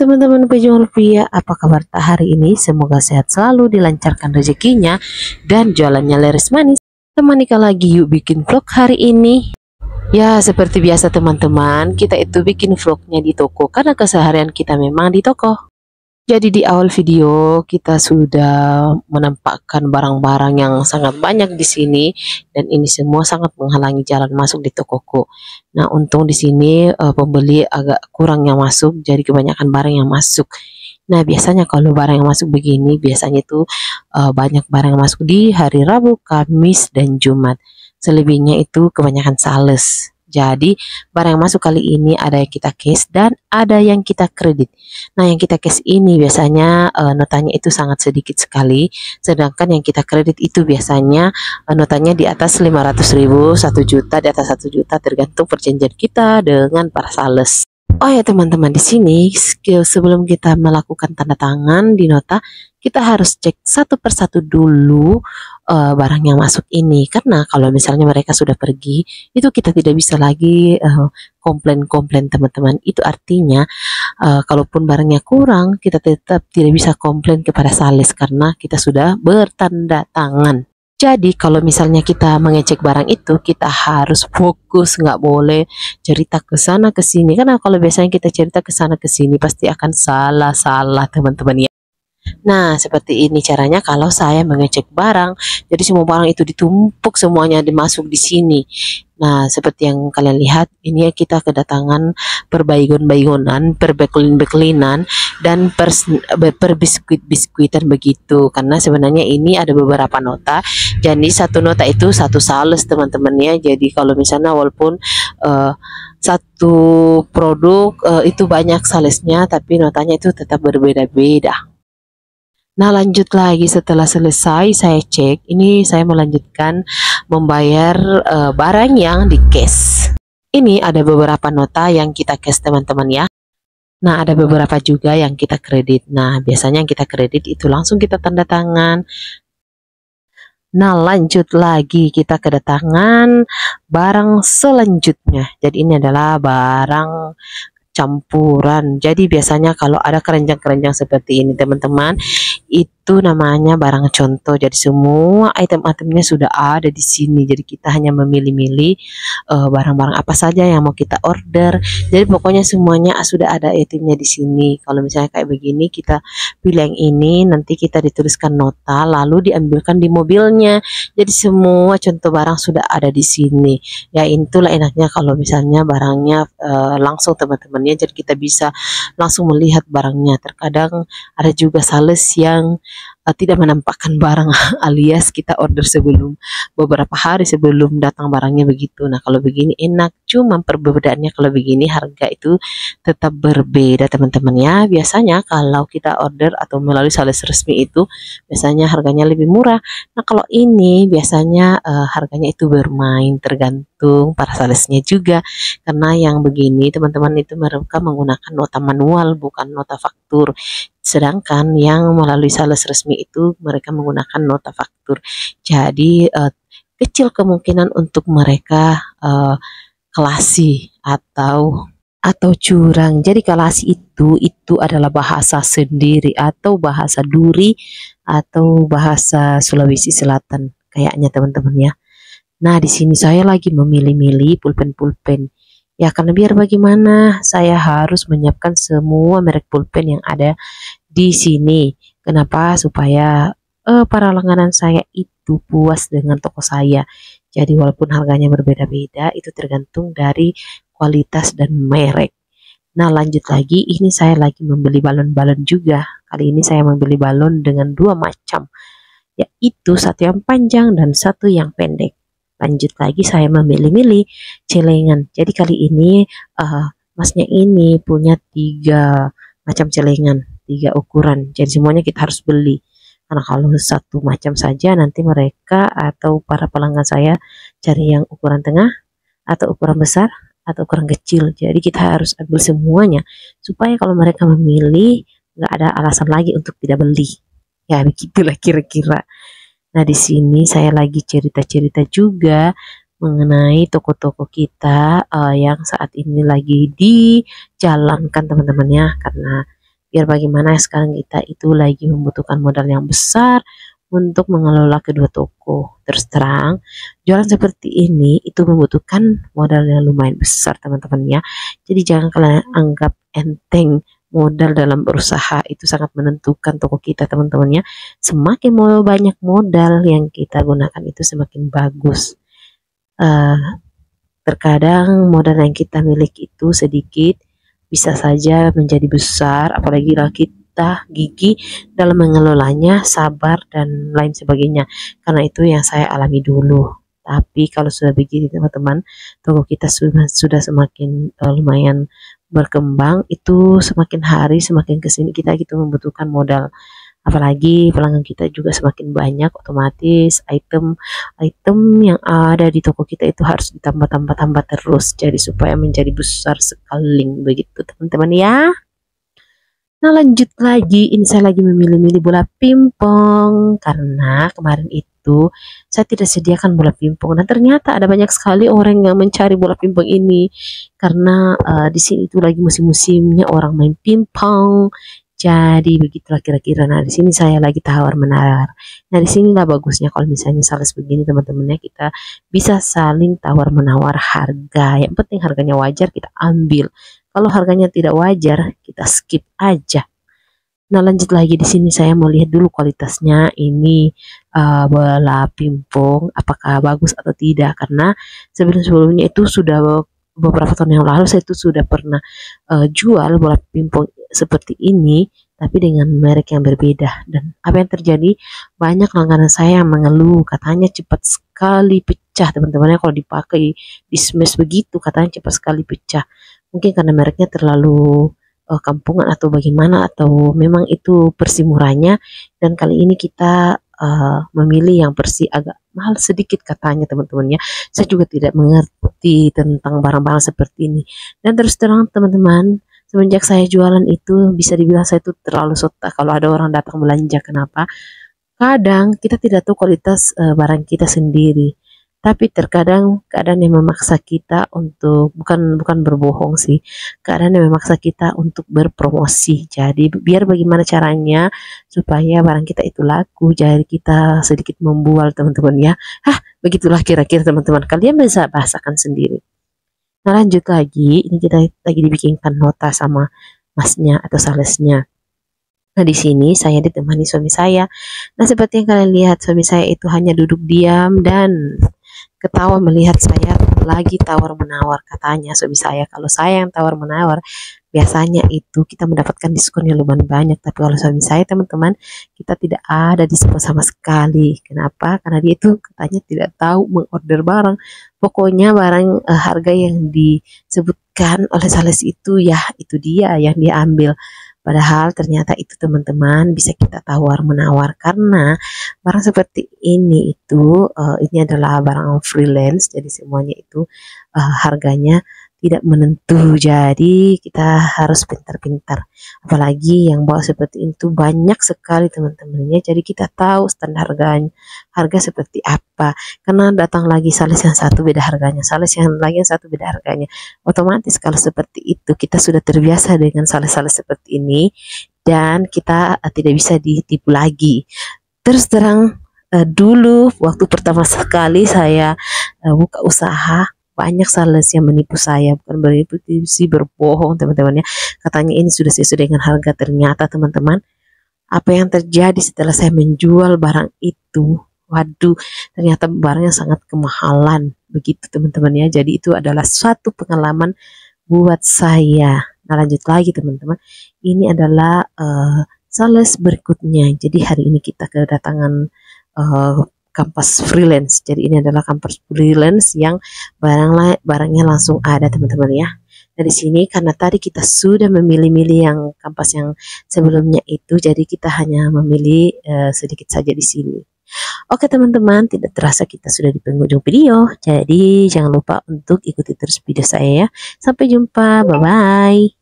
teman-teman pejuang rupiah, apa kabar tak hari ini? Semoga sehat selalu, dilancarkan rezekinya, dan jualannya laris manis. Teman nikah lagi yuk bikin vlog hari ini. Ya seperti biasa teman-teman, kita itu bikin vlognya di toko karena keseharian kita memang di toko. Jadi di awal video kita sudah menampakkan barang-barang yang sangat banyak di sini dan ini semua sangat menghalangi jalan masuk di tokoku. Nah, untung di sini pembeli agak kurang yang masuk, jadi kebanyakan barang yang masuk. Nah, biasanya kalau barang yang masuk begini, biasanya itu banyak barang yang masuk di hari Rabu, Kamis, dan Jumat. Selebihnya itu kebanyakan sales. Jadi barang yang masuk kali ini ada yang kita cash dan ada yang kita kredit. Nah yang kita cash ini biasanya notanya itu sangat sedikit sekali. Sedangkan yang kita kredit itu biasanya notanya di atas 500.000, 1 juta, di atas 1 juta tergantung perjanjian kita dengan para sales. Oh ya teman-teman, di sini sebelum kita melakukan tanda tangan di nota, kita harus cek satu persatu dulu barang yang masuk ini, karena kalau misalnya mereka sudah pergi itu kita tidak bisa lagi komplain teman-teman. Itu artinya kalaupun barangnya kurang kita tetap tidak bisa komplain kepada sales karena kita sudah bertanda tangan. Jadi kalau misalnya kita mengecek barang itu kita harus fokus, nggak boleh cerita ke sana ke sini, karena kalau biasanya kita cerita ke sana ke sini pasti akan salah teman-teman ya. Nah, seperti ini caranya kalau saya mengecek barang. Jadi semua barang itu ditumpuk semuanya dimasuk di sini. Nah, seperti yang kalian lihat, ini kita kedatangan per baygon-baygonan, per beklin-beklinan, dan per biskuit-biskuitan begitu. Karena sebenarnya ini ada beberapa nota. Jadi satu nota itu satu sales teman-teman ya. Jadi kalau misalnya walaupun satu produk itu banyak salesnya, tapi notanya itu tetap berbeda-beda. Nah lanjut lagi, setelah selesai saya cek, ini saya melanjutkan membayar barang yang di cash. Ini ada beberapa nota yang kita cash teman-teman ya. Nah ada beberapa juga yang kita kredit. Nah biasanya yang kita kredit itu langsung kita tanda tangan. Nah lanjut lagi, kita kedatangan barang selanjutnya. Jadi ini adalah barang campuran. Jadi biasanya kalau ada keranjang-keranjang seperti ini teman-teman, itu namanya barang contoh. Jadi semua item-itemnya sudah ada di sini. Jadi kita hanya memilih-milih barang-barang apa saja yang mau kita order. Jadi pokoknya semuanya sudah ada itemnya di sini. Kalau misalnya kayak begini, kita pilih yang ini, nanti kita dituliskan nota, lalu diambilkan di mobilnya. Jadi semua contoh barang sudah ada di sini. Ya itulah enaknya kalau misalnya barangnya langsung teman-teman ya. Jadi kita bisa langsung melihat barangnya. Terkadang ada juga sales yang tidak menampakkan barang alias kita order sebelum beberapa hari sebelum datang barangnya begitu. Nah kalau begini enak, cuma perbedaannya kalau begini harga itu tetap berbeda teman-teman ya. Biasanya kalau kita order atau melalui sales resmi itu biasanya harganya lebih murah. Nah kalau ini biasanya harganya itu bermain, tergantung para salesnya juga, karena yang begini teman-teman itu mereka menggunakan nota manual bukan nota faktur. Sedangkan yang melalui sales resmi itu mereka menggunakan nota faktur. Jadi kecil kemungkinan untuk mereka kelasi atau curang. Jadi kelasi itu adalah bahasa sendiri atau bahasa Duri atau bahasa Sulawesi Selatan kayaknya teman-teman ya. Nah di sini saya lagi memilih-milih pulpen. Ya karena biar bagaimana saya harus menyiapkan semua merek pulpen yang ada di sini. Kenapa? Supaya para langganan saya itu puas dengan toko saya. Jadi walaupun harganya berbeda-beda, itu tergantung dari kualitas dan merek. Nah lanjut lagi, ini saya lagi membeli balon-balon juga. Kali ini saya membeli balon dengan 2 macam, yaitu satu yang panjang dan satu yang pendek. Lanjut lagi saya memilih-milih celengan. Jadi kali ini masnya ini punya 3 macam celengan, 3 ukuran. Jadi semuanya kita harus beli. Karena kalau satu macam saja nanti mereka atau para pelanggan saya cari yang ukuran tengah atau ukuran besar atau ukuran kecil. Jadi kita harus ambil semuanya supaya kalau mereka memilih nggak ada alasan lagi untuk tidak beli. Ya begitulah kira-kira. Nah di sini saya lagi cerita-cerita juga mengenai toko-toko kita yang saat ini lagi dijalankan teman-teman ya, karena Biar bagaimana sekarang kita itu lagi membutuhkan modal yang besar untuk mengelola kedua toko. Terus terang, jualan seperti ini itu membutuhkan modal yang lumayan besar teman-teman ya. Jadi jangan kalian anggap enteng. Modal dalam berusaha itu sangat menentukan toko kita teman-teman ya. Semakin mau banyak modal yang kita gunakan itu semakin bagus. Terkadang modal yang kita miliki itu sedikit bisa saja menjadi besar, apalagi kalau kita gigih dalam mengelolanya, sabar dan lain sebagainya. Karena itu yang saya alami dulu. Tapi kalau sudah begini teman-teman, toko kita sudah semakin lumayan berkembang, itu semakin hari semakin kesini kita gitu membutuhkan modal, apalagi pelanggan kita juga semakin banyak, otomatis item yang ada di toko kita itu harus ditambah terus, jadi supaya menjadi besar sekali begitu teman-teman ya. Nah lanjut lagi, ini saya lagi memilih-milih bola pingpong karena kemarin itu saya tidak sediakan bola pingpong dan ternyata ada banyak sekali orang yang mencari bola pingpong ini karena di sini itu lagi musim-musimnya orang main pingpong. Jadi begitulah kira-kira. Nah di sini saya lagi tawar menawar. Nah di sinilah bagusnya kalau misalnya sales begini teman-temannya, kita bisa saling tawar menawar harga. Yang penting harganya wajar kita ambil. Kalau harganya tidak wajar, kita skip aja. Nah, lanjut lagi di sini saya mau lihat dulu kualitasnya ini bola pingpong apakah bagus atau tidak, karena sebelum-sebelumnya itu sudah beberapa tahun yang lalu saya itu sudah pernah jual bola pingpong seperti ini tapi dengan merek yang berbeda, dan apa yang terjadi, banyak langganan saya yang mengeluh katanya cepat sekali pecah teman-temannya kalau dipakai di smash begitu, katanya cepat sekali pecah. Mungkin karena mereknya terlalu kampungan atau bagaimana, atau memang itu versi murahnya, dan kali ini kita memilih yang versi agak mahal sedikit katanya teman-teman ya. Saya juga tidak mengerti tentang barang-barang seperti ini, dan terus terang teman-teman, semenjak saya jualan itu bisa dibilang saya itu terlalu sota kalau ada orang datang belanja. Kenapa? Kadang kita tidak tahu kualitas barang kita sendiri, tapi terkadang keadaan yang memaksa kita untuk bukan berbohong sih, keadaan yang memaksa kita untuk berpromosi. Jadi biar bagaimana caranya supaya barang kita itu laku, jadi kita sedikit membual teman-teman ya. Begitulah kira-kira teman-teman, kalian bisa bahasakan sendiri. Nah lanjut lagi, ini kita lagi dibikinkan nota sama masnya atau salesnya. Nah di sini saya ditemani suami saya. Nah seperti yang kalian lihat, suami saya itu hanya duduk diam dan ketawa melihat saya lagi tawar menawar. Katanya suami saya, kalau saya yang tawar menawar biasanya itu kita mendapatkan diskon yang lumayan banyak, tapi kalau suami saya teman-teman, kita tidak ada diskon sama sekali. Kenapa? Karena dia itu katanya tidak tahu mengorder barang. Pokoknya barang harga yang disebutkan oleh sales itu ya itu dia yang dia ambil. Padahal ternyata itu teman-teman bisa kita tawar menawar, karena barang seperti ini itu ini adalah barang freelance, jadi semuanya itu harganya tidak menentu, jadi kita harus pintar-pintar. Apalagi yang bawa seperti itu banyak sekali teman-temannya, jadi kita tahu standar harga seperti apa. Karena datang lagi sales yang satu beda harganya, sales yang lagi yang satu beda harganya. Otomatis kalau seperti itu kita sudah terbiasa dengan sales-sales seperti ini dan kita tidak bisa ditipu lagi. Terus terang dulu waktu pertama sekali saya buka usaha, banyak sales yang menipu saya, bukan menipu sih, berbohong teman-teman ya. Katanya ini sudah sesuai dengan harga, ternyata teman-teman apa yang terjadi setelah saya menjual barang itu, waduh, ternyata barangnya sangat kemahalan begitu teman-teman ya. Jadi itu adalah suatu pengalaman buat saya. Nah lanjut lagi teman-teman, ini adalah sales berikutnya. Jadi hari ini kita kedatangan kampas freelance. Jadi ini adalah kampas freelance yang barangnya langsung ada teman-teman ya. Dari sini karena tadi kita sudah memilih-milih yang kampas yang sebelumnya itu, jadi kita hanya memilih sedikit saja di sini. Oke teman-teman, tidak terasa kita sudah di penghujung video. Jadi jangan lupa untuk ikuti terus video saya ya. Sampai jumpa, bye-bye.